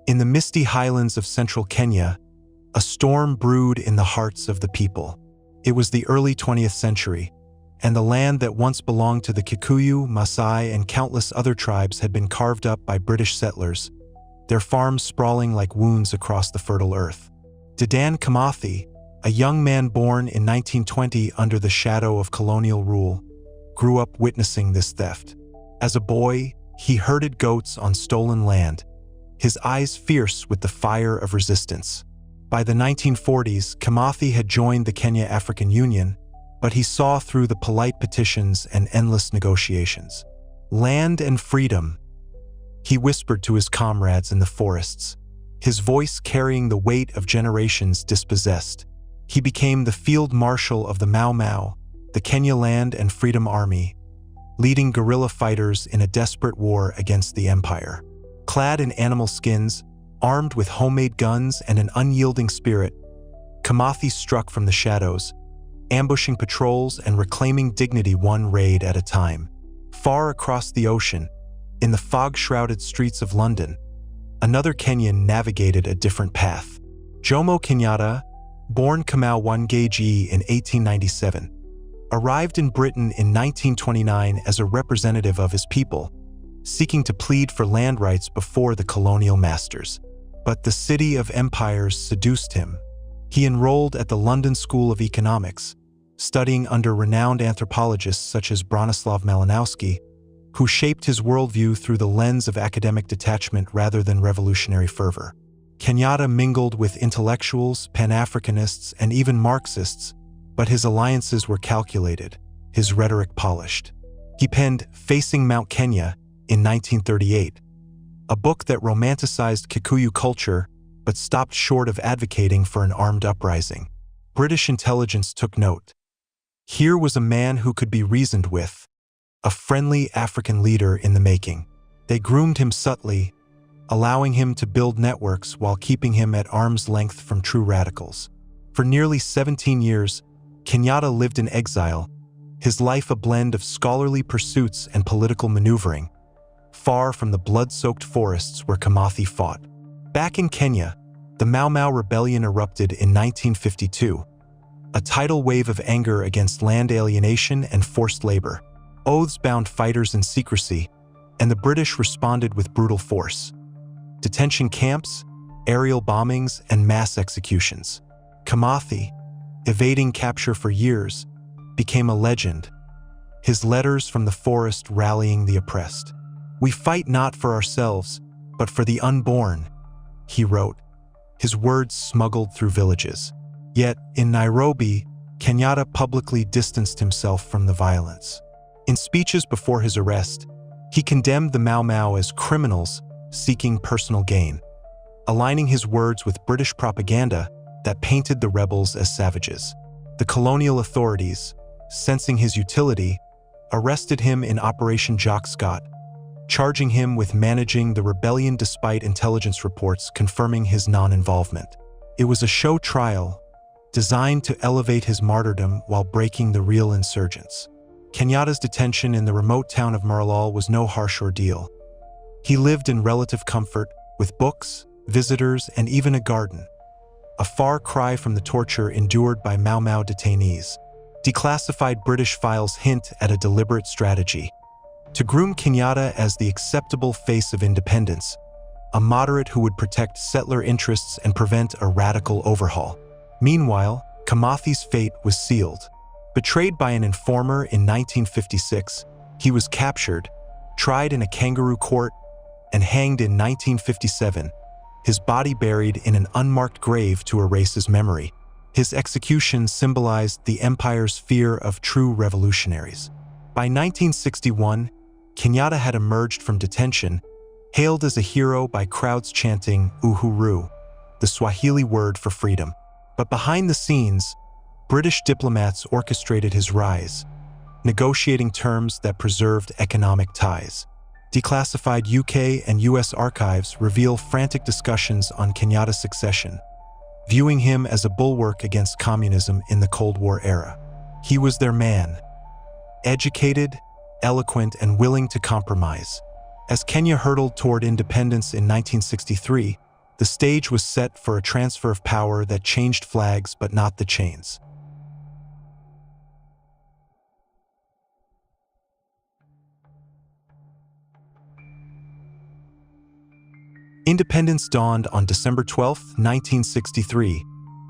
In the misty highlands of central Kenya, a storm brewed in the hearts of the people. It was the early 20th century, and the land that once belonged to the Kikuyu, Maasai, and countless other tribes had been carved up by British settlers, their farms sprawling like wounds across the fertile earth. Dedan Kimathi, a young man born in 1920 under the shadow of colonial rule, grew up witnessing this theft. As a boy, he herded goats on stolen land, his eyes fierce with the fire of resistance. By the 1940s, Kimathi had joined the Kenya African Union, but he saw through the polite petitions and endless negotiations. Land and freedom, he whispered to his comrades in the forests, his voice carrying the weight of generations dispossessed. He became the field marshal of the Mau Mau, the Kenya Land and Freedom Army, leading guerrilla fighters in a desperate war against the empire. Clad in animal skins, armed with homemade guns and an unyielding spirit, Kimathi struck from the shadows, ambushing patrols and reclaiming dignity one raid at a time. Far across the ocean, in the fog-shrouded streets of London, another Kenyan navigated a different path. Jomo Kenyatta, born Kamau Wangeji in 1897, arrived in Britain in 1929 as a representative of his people, seeking to plead for land rights before the colonial masters. But the city of empires seduced him. He enrolled at the London School of Economics, studying under renowned anthropologists such as Bronislaw Malinowski, who shaped his worldview through the lens of academic detachment rather than revolutionary fervor. Kenyatta mingled with intellectuals, Pan-Africanists, and even Marxists, but his alliances were calculated, his rhetoric polished. He penned Facing Mount Kenya in 1938, a book that romanticized Kikuyu culture but stopped short of advocating for an armed uprising. British intelligence took note. Here was a man who could be reasoned with, a friendly African leader in the making. They groomed him subtly, allowing him to build networks while keeping him at arm's length from true radicals. For nearly 17 years, Kenyatta lived in exile, his life a blend of scholarly pursuits and political maneuvering, far from the blood-soaked forests where Kimathi fought. Back in Kenya, the Mau Mau rebellion erupted in 1952, a tidal wave of anger against land alienation and forced labor. Oaths bound fighters in secrecy, and the British responded with brutal force. Detention camps, aerial bombings, and mass executions. Kimathi, evading capture for years, became a legend, his letters from the forest rallying the oppressed. "We fight not for ourselves, but for the unborn," he wrote, his words smuggled through villages. Yet, in Nairobi, Kenyatta publicly distanced himself from the violence. In speeches before his arrest, he condemned the Mau Mau as criminals seeking personal gain, aligning his words with British propaganda that painted the rebels as savages. The colonial authorities, sensing his utility, arrested him in Operation Jock Scott, charging him with managing the rebellion despite intelligence reports confirming his non-involvement. It was a show trial designed to elevate his martyrdom while breaking the real insurgents. Kenyatta's detention in the remote town of Maralal was no harsh ordeal. He lived in relative comfort, with books, visitors, and even a garden, a far cry from the torture endured by Mau Mau detainees. Declassified British files hint at a deliberate strategy to groom Kenyatta as the acceptable face of independence, a moderate who would protect settler interests and prevent a radical overhaul. Meanwhile, Kimathi's fate was sealed. Betrayed by an informer in 1956, he was captured, tried in a kangaroo court, and hanged in 1957, his body buried in an unmarked grave to erase his memory. His execution symbolized the empire's fear of true revolutionaries. By 1961, Kenyatta had emerged from detention, hailed as a hero by crowds chanting Uhuru, the Swahili word for freedom. But behind the scenes, British diplomats orchestrated his rise, negotiating terms that preserved economic ties. Declassified UK and US archives reveal frantic discussions on Kenyatta's succession, viewing him as a bulwark against communism in the Cold War era. He was their man, educated, eloquent, and willing to compromise. As Kenya hurtled toward independence in 1963, The stage was set for a transfer of power that changed flags but not the chains. Independence dawned on December 12, 1963,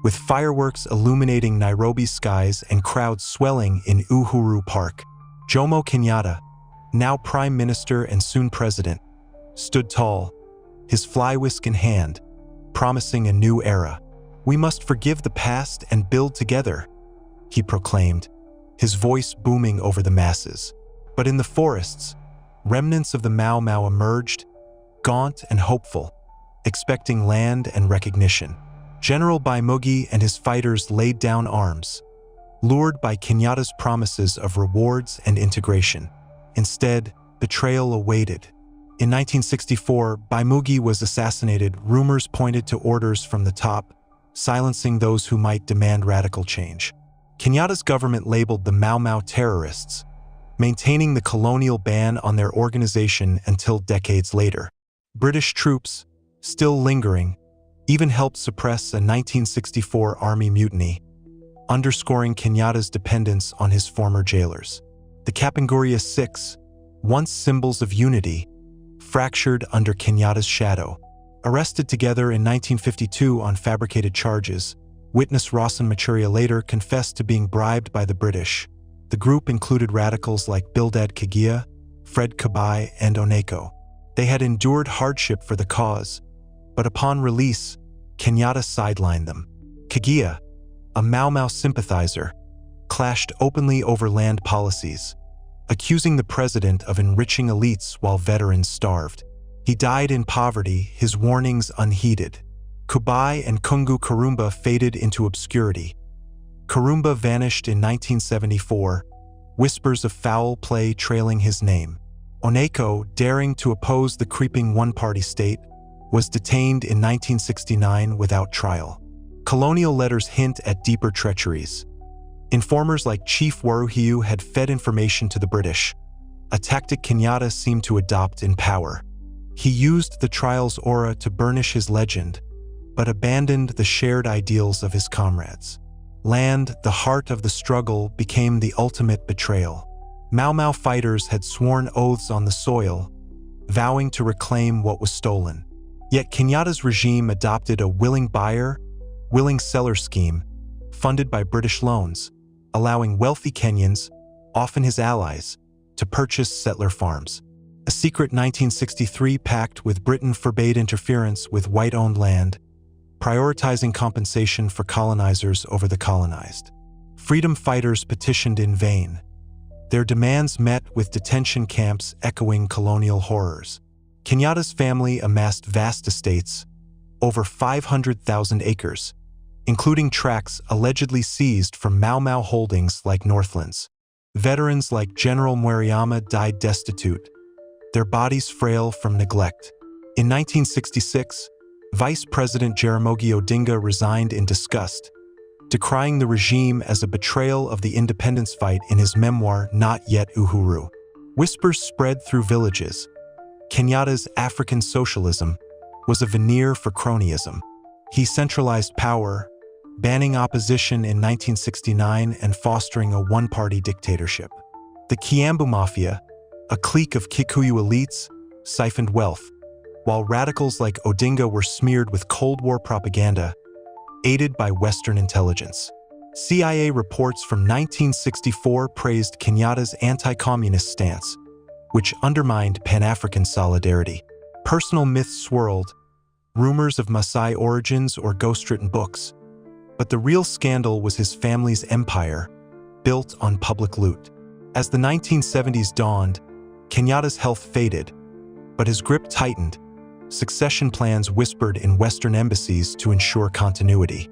with fireworks illuminating Nairobi's skies and crowds swelling in Uhuru Park. Jomo Kenyatta, now Prime Minister and soon President, stood tall, his fly whisk in hand, promising a new era. "We must forgive the past and build together," he proclaimed, his voice booming over the masses. But in the forests, remnants of the Mau Mau emerged, gaunt and hopeful, expecting land and recognition. General Jaramogi and his fighters laid down arms, lured by Kenyatta's promises of rewards and integration. Instead, betrayal awaited. In 1964, Jaramogi was assassinated. Rumors pointed to orders from the top, silencing those who might demand radical change. Kenyatta's government labeled the Mau Mau terrorists, maintaining the colonial ban on their organization until decades later. British troops, still lingering, even helped suppress a 1964 army mutiny, underscoring Kenyatta's dependence on his former jailers. The Kapenguria Six, once symbols of unity, fractured under Kenyatta's shadow. Arrested together in 1952 on fabricated charges, witness Rawson Macharia later confessed to being bribed by the British. The group included radicals like Bildad Kagia, Fred Kabai, and Oneko. They had endured hardship for the cause, but upon release, Kenyatta sidelined them. Kagia, a Mau Mau sympathizer, clashed openly over land policies, accusing the president of enriching elites while veterans starved. He died in poverty, his warnings unheeded. Kubai and Kungu Kurumba faded into obscurity. Kurumba vanished in 1974, whispers of foul play trailing his name. Oneko, daring to oppose the creeping one-party state, was detained in 1969 without trial. Colonial letters hint at deeper treacheries. Informers like Chief Waruhiu had fed information to the British, a tactic Kenyatta seemed to adopt in power. He used the trial's aura to burnish his legend, but abandoned the shared ideals of his comrades. Land, the heart of the struggle, became the ultimate betrayal. Mau Mau fighters had sworn oaths on the soil, vowing to reclaim what was stolen. Yet Kenyatta's regime adopted a willing buyer, willing seller scheme, funded by British loans, allowing wealthy Kenyans, often his allies, to purchase settler farms. A secret 1963 pact with Britain forbade interference with white-owned land, prioritizing compensation for colonizers over the colonized. Freedom fighters petitioned in vain, their demands met with detention camps echoing colonial horrors. Kenyatta's family amassed vast estates, over 500,000 acres, including tracts allegedly seized from Mau Mau holdings like Northlands. Veterans like General Mweriama died destitute, their bodies frail from neglect. In 1966, Vice President Jaramogi Odinga resigned in disgust, decrying the regime as a betrayal of the independence fight in his memoir, Not Yet Uhuru. Whispers spread through villages. Kenyatta's African socialism was a veneer for cronyism. He centralized power, banning opposition in 1969 and fostering a one-party dictatorship. The Kiambu Mafia, a clique of Kikuyu elites, siphoned wealth, while radicals like Odinga were smeared with Cold War propaganda, aided by Western intelligence. CIA reports from 1964 praised Kenyatta's anti-communist stance, which undermined Pan-African solidarity. Personal myths swirled, rumors of Maasai origins or ghost-written books. But the real scandal was his family's empire, built on public loot. As the 1970s dawned, Kenyatta's health faded, but his grip tightened. Succession plans whispered in Western embassies to ensure continuity.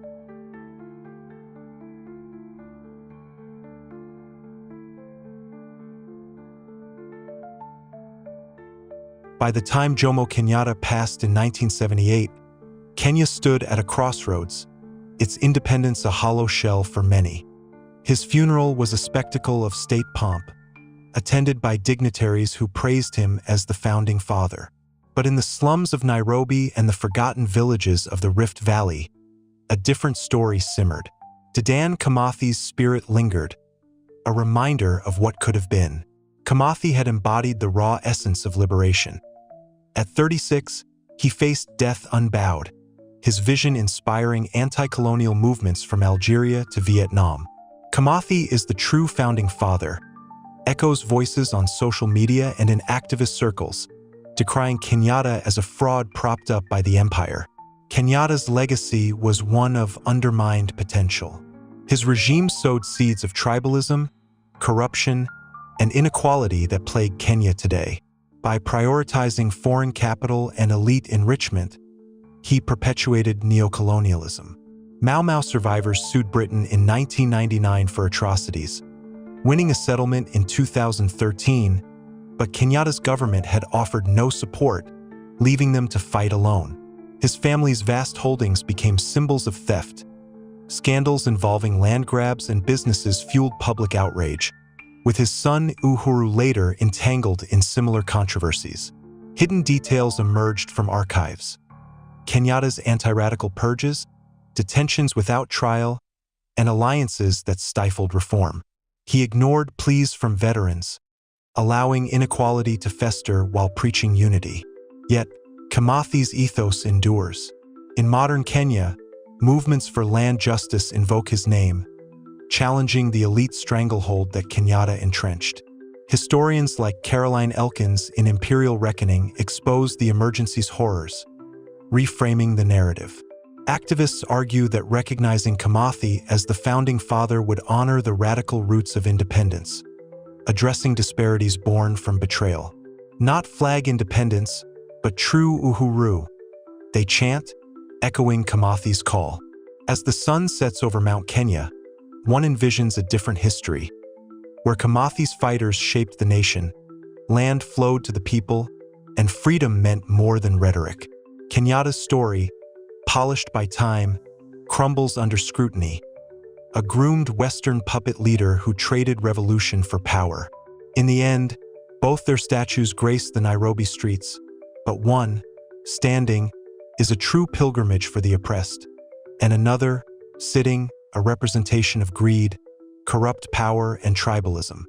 By the time Jomo Kenyatta passed in 1978, Kenya stood at a crossroads, its independence a hollow shell for many. His funeral was a spectacle of state pomp, attended by dignitaries who praised him as the founding father. But in the slums of Nairobi and the forgotten villages of the Rift Valley, a different story simmered. Dedan Kimathi's spirit lingered, a reminder of what could have been. Kimathi had embodied the raw essence of liberation. At 36, he faced death unbowed, his vision inspiring anti-colonial movements from Algeria to Vietnam. Kimathi is the true founding father, echoes voices on social media and in activist circles, decrying Kenyatta as a fraud propped up by the empire. Kenyatta's legacy was one of undermined potential. His regime sowed seeds of tribalism, corruption, and inequality that plague Kenya today. By prioritizing foreign capital and elite enrichment, he perpetuated neocolonialism. Mau Mau survivors sued Britain in 1999 for atrocities, winning a settlement in 2013, but Kenyatta's government had offered no support, leaving them to fight alone. His family's vast holdings became symbols of theft. Scandals involving land grabs and businesses fueled public outrage, with his son Uhuru later entangled in similar controversies. Hidden details emerged from archives. Kenyatta's anti-radical purges, detentions without trial, and alliances that stifled reform. He ignored pleas from veterans, allowing inequality to fester while preaching unity. Yet, Kimathi's ethos endures. In modern Kenya, movements for land justice invoke his name, challenging the elite stranglehold that Kenyatta entrenched. Historians like Caroline Elkins in Imperial Reckoning expose the emergency's horrors, reframing the narrative. Activists argue that recognizing Kimathi as the founding father would honor the radical roots of independence, addressing disparities born from betrayal. Not flag independence, but true Uhuru, they chant, echoing Kimathi's call. As the sun sets over Mount Kenya, one envisions a different history, where Kimathi's fighters shaped the nation, land flowed to the people, and freedom meant more than rhetoric. Kenyatta's story, polished by time, crumbles under scrutiny, a groomed Western puppet leader who traded revolution for power. In the end, both their statues grace the Nairobi streets, but one, standing, is a true pilgrimage for the oppressed, and another, sitting, a representation of greed, corrupt power, and tribalism.